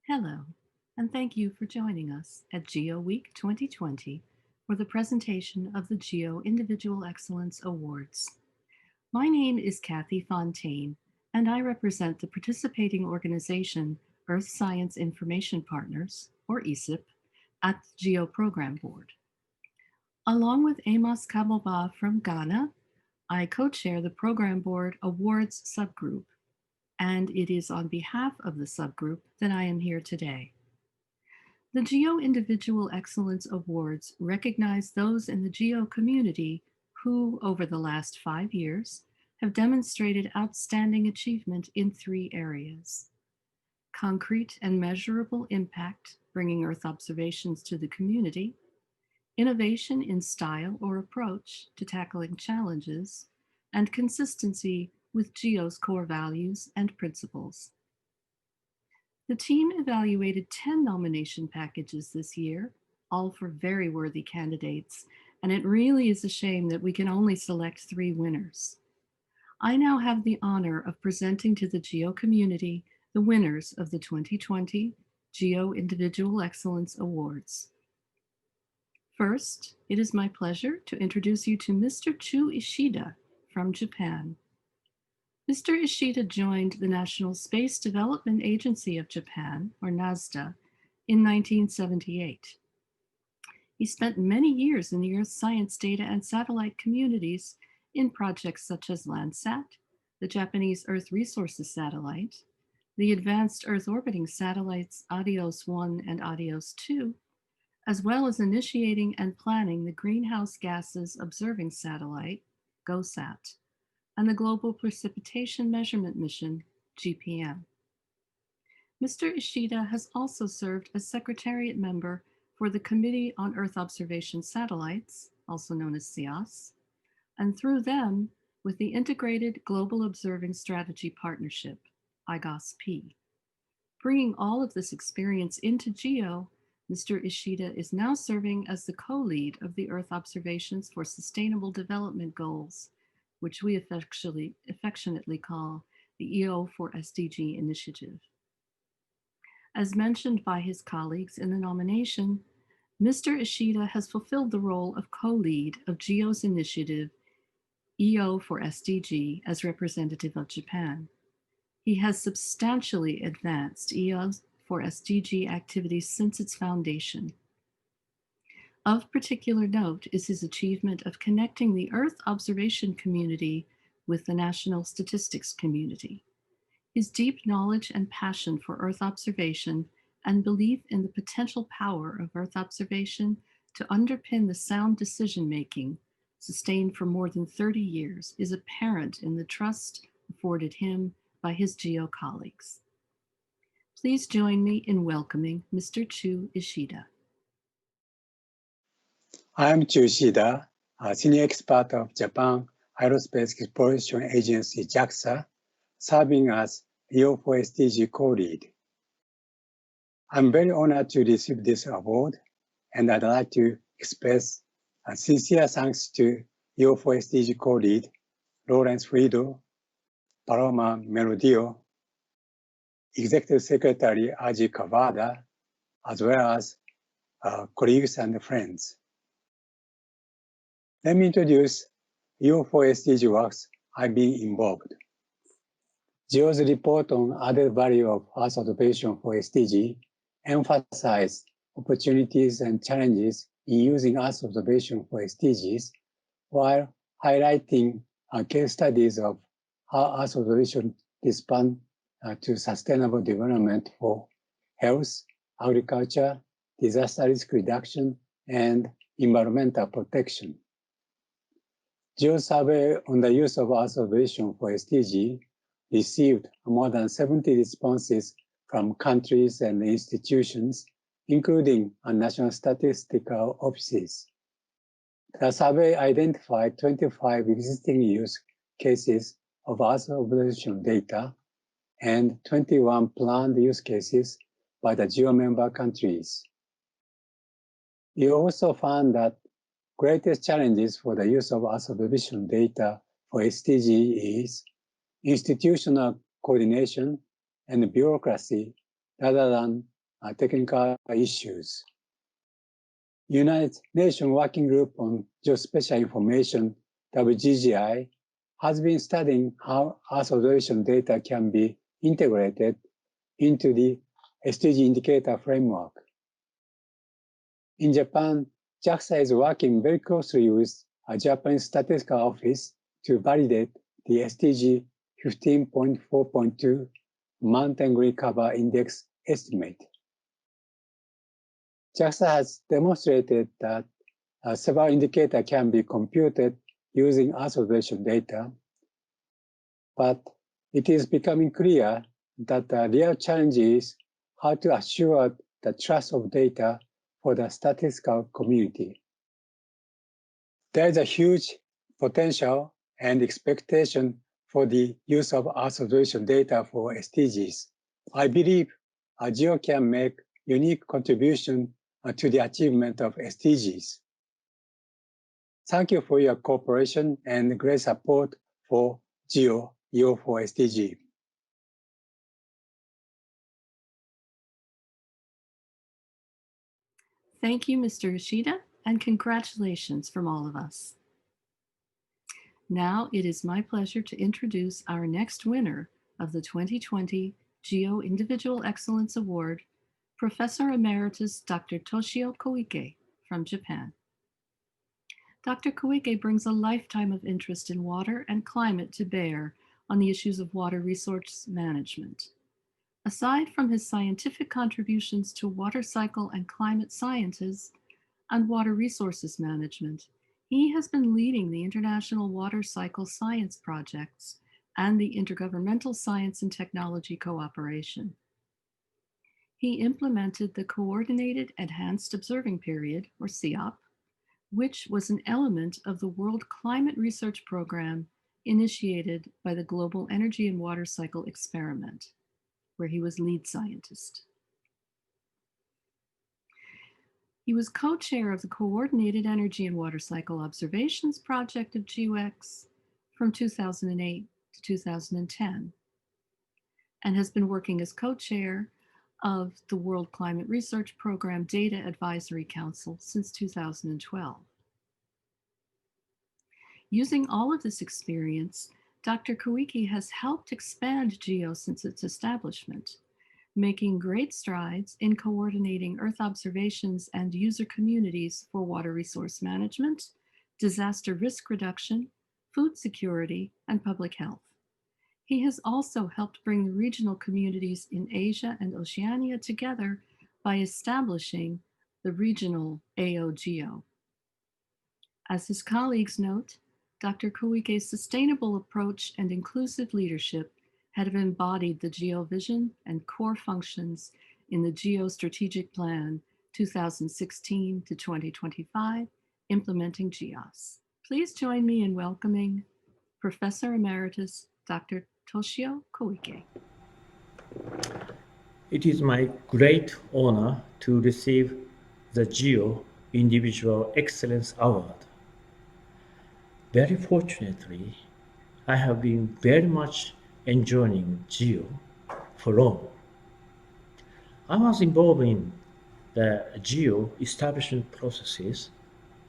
Hello, and thank you for joining us at Geo Week 2020 for the presentation of the Geo Individual Excellence Awards. My name is Kathy Fontaine, and I represent the participating organization Earth Science Information Partners, or ESIP, at the Geo Program Board. Along with Amos Kaboba from Ghana, I co-chair the Program Board Awards subgroup, and it is on behalf of the subgroup that I am here today. The GEO Individual Excellence Awards recognize those in the GEO community who, over the last 5 years, have demonstrated outstanding achievement in 3 areas: concrete and measurable impact, bringing Earth observations to the community; innovation in style or approach to tackling challenges; and consistency with GEO's core values and principles. The team evaluated 10 nomination packages this year, all for very worthy candidates, and it really is a shame that we can only select 3 winners. I now have the honor of presenting to the GEO community the winners of the 2020 GEO Individual Excellence Awards. First, it is my pleasure to introduce you to Mr. Chu Ishida from Japan. Mr. Ishida joined the National Space Development Agency of Japan, or NASDA, in 1978. He spent many years in the Earth science data and satellite communities in projects such as Landsat, the Japanese Earth Resources Satellite, the Advanced Earth Orbiting Satellites ADIOS 1 and ADIOS 2, as well as initiating and planning the Greenhouse Gases Observing Satellite, GOSAT, and the Global Precipitation Measurement Mission, GPM. Mr. Ishida has also served as Secretariat Member for the Committee on Earth Observation Satellites, also known as CEOS, and through them with the Integrated Global Observing Strategy Partnership, IGOS-P. Bringing all of this experience into GEO, Mr. Ishida is now serving as the co-lead of the Earth Observations for Sustainable Development Goals, which we affectionately call the EO for SDG initiative. As mentioned by his colleagues in the nomination, Mr. Ishida has fulfilled the role of co-lead of GEO's initiative EO for SDG as representative of Japan. He has substantially advanced EO for SDG activities since its foundation. Of particular note is his achievement of connecting the Earth observation community with the national statistics community. His deep knowledge and passion for Earth observation and belief in the potential power of Earth observation to underpin the sound decision-making sustained for more than 30 years is apparent in the trust afforded him by his GEO colleagues. Please join me in welcoming Mr. Chu Ishida. I'm Chu Ishida, a senior expert of Japan Aerospace Exploration Agency JAXA, serving as EO4SDG co-lead. I'm very honored to receive this award, and I'd like to express a sincere thanks to EO4SDG co-lead Lawrence Friedel, Paloma Melodio, Executive Secretary Aji Kawada, as well as colleagues and friends. Let me introduce EO4SDG works I've been involved. GEO's report on added value of Earth observation for SDG emphasized opportunities and challenges in using Earth observation for SDGs, while highlighting case studies of how Earth observation respond to sustainable development for health, agriculture, disaster risk reduction, and environmental protection. GEO's survey on the use of Earth observation for SDG received more than 70 responses from countries and institutions, including national statistical offices. The survey identified 25 existing use cases of Earth observation data and 21 planned use cases by the GEO member countries. We also found that greatest challenges for the use of Earth observation data for SDG is institutional coordination and bureaucracy rather than technical issues. United Nations Working Group on Geospatial Information, WGGI, has been studying how Earth observation data can be integrated into the SDG indicator framework. In Japan, JAXA is working very closely with a Japanese statistical office to validate the SDG 15.4.2 mountain green cover index estimate. JAXA has demonstrated that several indicators can be computed using Earth observation data, but it is becoming clear that the real challenge is how to assure the trust of data for the statistical community. There is a huge potential and expectation for the use of Earth observation data for SDGs. I believe GEO can make unique contribution to the achievement of SDGs. Thank you for your cooperation and great support for GEO, EO for SDG. Thank you, Mr. Ishida, and congratulations from all of us. Now it is my pleasure to introduce our next winner of the 2020 GEO Individual Excellence Award, Professor Emeritus Dr. Toshio Koike from Japan. Dr. Koike brings a lifetime of interest in water and climate to bear on the issues of water resource management. Aside from his scientific contributions to water cycle and climate sciences and water resources management, he has been leading the International Water Cycle Science Projects and the Intergovernmental Science and Technology Cooperation. He implemented the Coordinated Enhanced Observing Period, or CEOP, which was an element of the World Climate Research Program initiated by the Global Energy and Water Cycle Experiment, where he was lead scientist. He was co-chair of the Coordinated Energy and Water Cycle Observations Project of GEOX from 2008 to 2010, and has been working as co-chair of the World Climate Research Program Data Advisory Council since 2012. Using all of this experience, Dr. Koike has helped expand GEO since its establishment, making great strides in coordinating Earth observations and user communities for water resource management, disaster risk reduction, food security, and public health. He has also helped bring the regional communities in Asia and Oceania together by establishing the regional AOGEO. As his colleagues note, Dr. Koike's sustainable approach and inclusive leadership have embodied the GEO vision and core functions in the GEO Strategic Plan 2016 to 2025, implementing GEOS. Please join me in welcoming Professor Emeritus Dr. Toshio Koike. It is my great honor to receive the GEO Individual Excellence Award. Very fortunately, I have been very much enjoying GEO for long. I was involved in the GEO establishment processes,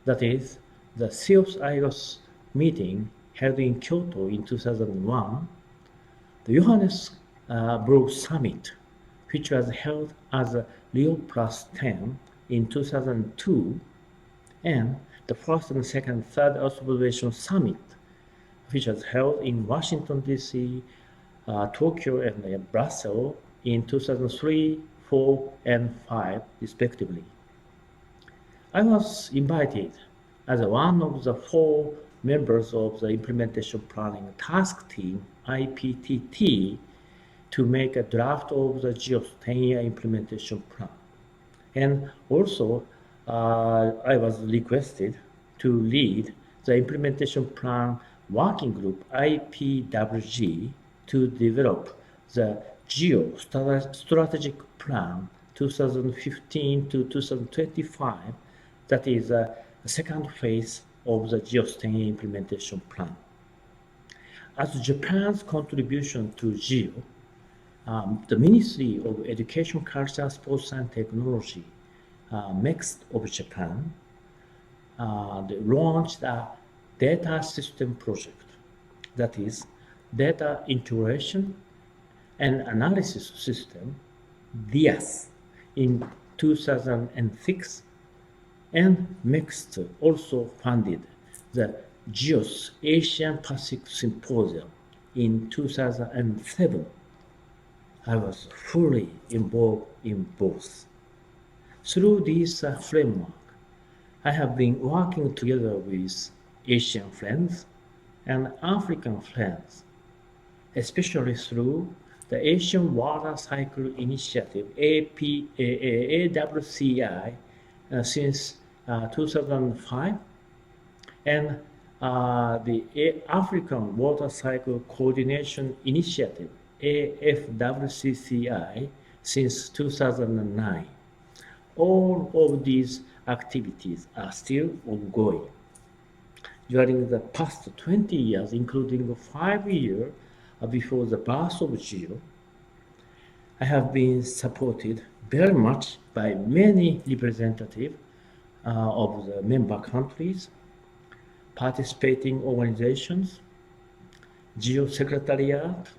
that is, the CEOS-IGOS meeting held in Kyoto in 2001, the Johannesburg Summit, which was held as a Rio Plus 10 in 2002, and the first and second, third Observation Summit, which was held in Washington, D.C., Tokyo, and Brussels in 2003, 4, and 5, respectively. I was invited as one of the 4 members of the Implementation Planning Task Team, IPTT, to make a draft of the GEO's 10-year implementation plan. And also, I was requested to lead the implementation plan working group, IPWG, to develop the GEO Strategic Plan 2015 to 2025, that is the second phase of the GEO's 10-year implementation plan. As Japan's contribution to GEO, the Ministry of Education, Culture, Sports and Technology, MEXT of Japan, they launched a data system project, that is, data integration and analysis system, DIAS, in 2006, and MEXT also funded the GEOS Asian Pacific Symposium in 2007. I was fully involved in both. Through this framework, I have been working together with Asian friends and African friends, especially through the Asian Water Cycle Initiative AWCI since 2005, and the African Water Cycle Coordination Initiative AFWCCI since 2009. All of these activities are still ongoing. During the past 20 years, including 5 years before the birth of GEO, I have been supported very much by many representatives of the member countries, participating organizations, GEO Secretariat,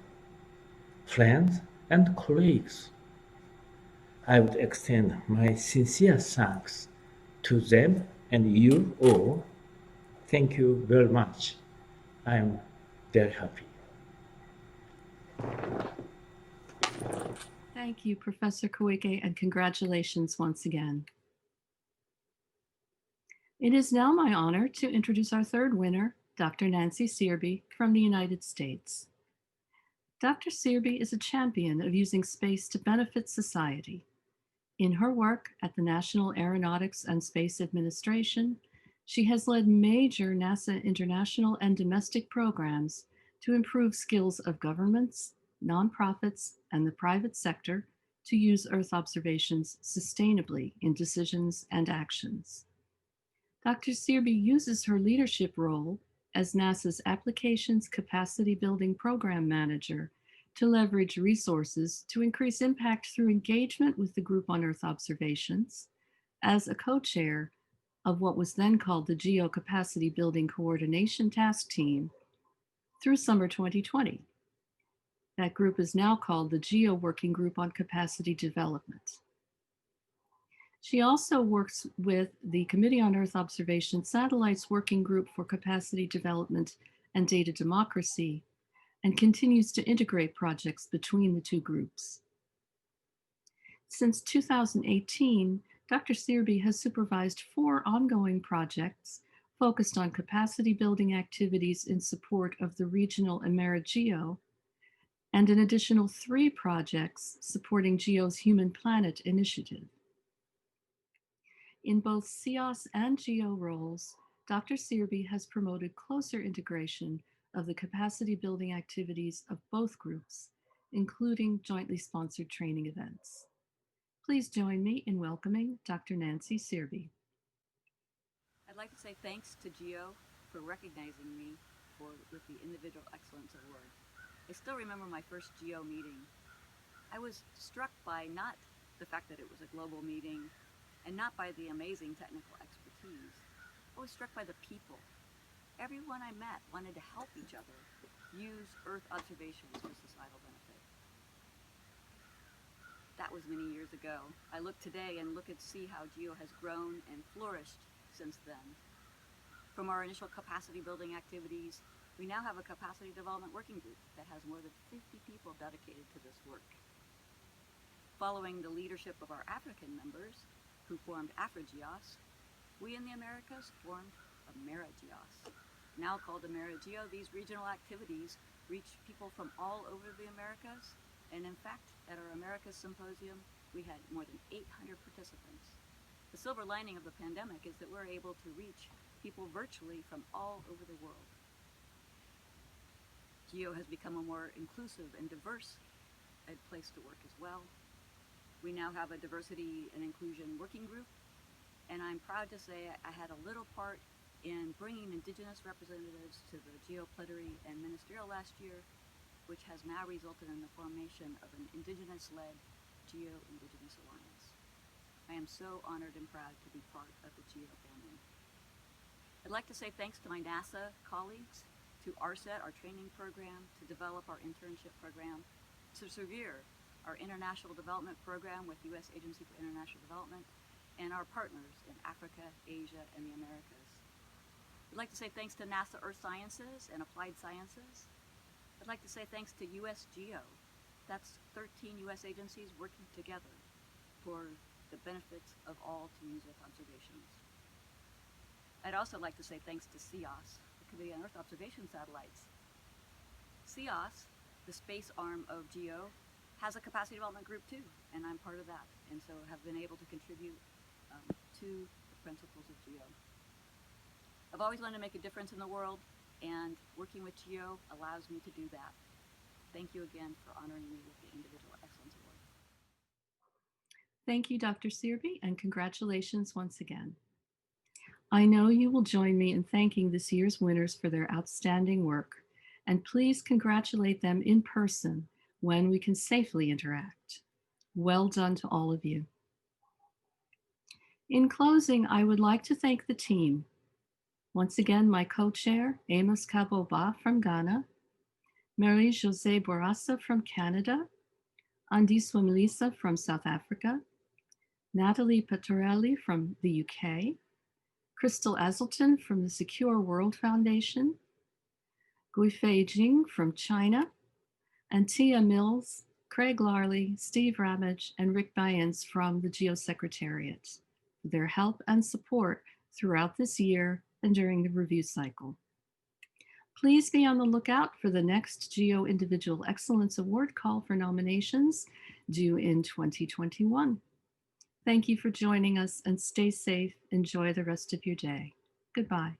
friends, and colleagues. I would extend my sincere thanks to them and you all. Thank you very much. I am very happy. Thank you, Professor Koike, and congratulations once again. It is now my honor to introduce our third winner, Dr. Nancy Searby from the United States. Dr. Searby is a champion of using space to benefit society. In her work at the National Aeronautics and Space Administration, she has led major NASA international and domestic programs to improve skills of governments, nonprofits, and the private sector to use Earth observations sustainably in decisions and actions. Dr. Searby uses her leadership role as NASA's Applications Capacity Building Program Manager to leverage resources to increase impact through engagement with the Group on Earth Observations as a co-chair of what was then called the GEO Capacity Building Coordination Task Team through summer 2020. That group is now called the GEO Working Group on Capacity Development. She also works with the Committee on Earth Observation Satellites Working Group for Capacity Development and Data Democracy, and continues to integrate projects between the two groups. Since 2018, Dr. Searby has supervised 4 ongoing projects focused on capacity building activities in support of the regional AmeriGeo, and an additional 3 projects supporting GEO's Human Planet Initiative. In both CEOS and GEO roles, Dr. Searby has promoted closer integration of the capacity building activities of both groups, including jointly sponsored training events. Please join me in welcoming Dr. Nancy Searby. I'd like to say thanks to GEO for recognizing me with the Individual Excellence Award. I still remember my first GEO meeting. I was struck by not the fact that it was a global meeting and not by the amazing technical expertise. I was struck by the people. Everyone I met wanted to help each other use Earth observations for societal benefit. That was many years ago. I look today and see how GEO has grown and flourished since then. From our initial capacity building activities, we now have a capacity development working group that has more than 50 people dedicated to this work. Following the leadership of our African members, who formed AfriGEOS, we in the Americas formed AmeriGEOS. Now called AmeriGeo, these regional activities reach people from all over the Americas, and in fact, at our Americas Symposium, we had more than 800 participants. The silver lining of the pandemic is that we're able to reach people virtually from all over the world. GEO has become a more inclusive and diverse place to work as well. We now have a diversity and inclusion working group, and I'm proud to say I had a little part in bringing Indigenous representatives to the GEO plenary and ministerial last year, which has now resulted in the formation of an Indigenous-led Geo-Indigenous Alliance. I am so honored and proud to be part of the GEO family. I'd like to say thanks to my NASA colleagues, to RSET, our training program, to develop our internship program, to Searby, our international development program with U.S. Agency for International Development, and our partners in Africa, Asia, and the Americas. I'd like to say thanks to NASA Earth Sciences and Applied Sciences. I'd like to say thanks to US GEO. That's 13 US agencies working together for the benefits of all to use Earth observations. I'd also like to say thanks to CEOS, the Committee on Earth Observation Satellites. CEOS, the space arm of GEO, has a capacity development group too, and I'm part of that, and so have been able to contribute to the principles of GEO. I've always wanted to make a difference in the world, and working with GEO allows me to do that. Thank you again for honoring me with the Individual Excellence Award. Thank you, Dr. Searby, and congratulations once again. I know you will join me in thanking this year's winners for their outstanding work, and please congratulate them in person when we can safely interact. Well done to all of you. In closing, I would like to thank the team. Once again, my co-chair, Amos Kaboba from Ghana, Marie-José Bourassa from Canada, Andiswa Melissa from South Africa, Natalie Patorelli from the UK, Crystal Azelton from the Secure World Foundation, Guifei Jing from China, and Tia Mills, Craig Larley, Steve Ramage, and Rick Byens from the GEO Secretariat for their help and support throughout this year and during the review cycle. Please be on the lookout for the next GEO Individual Excellence Award call for nominations due in 2021. Thank you for joining us and stay safe. Enjoy the rest of your day. Goodbye.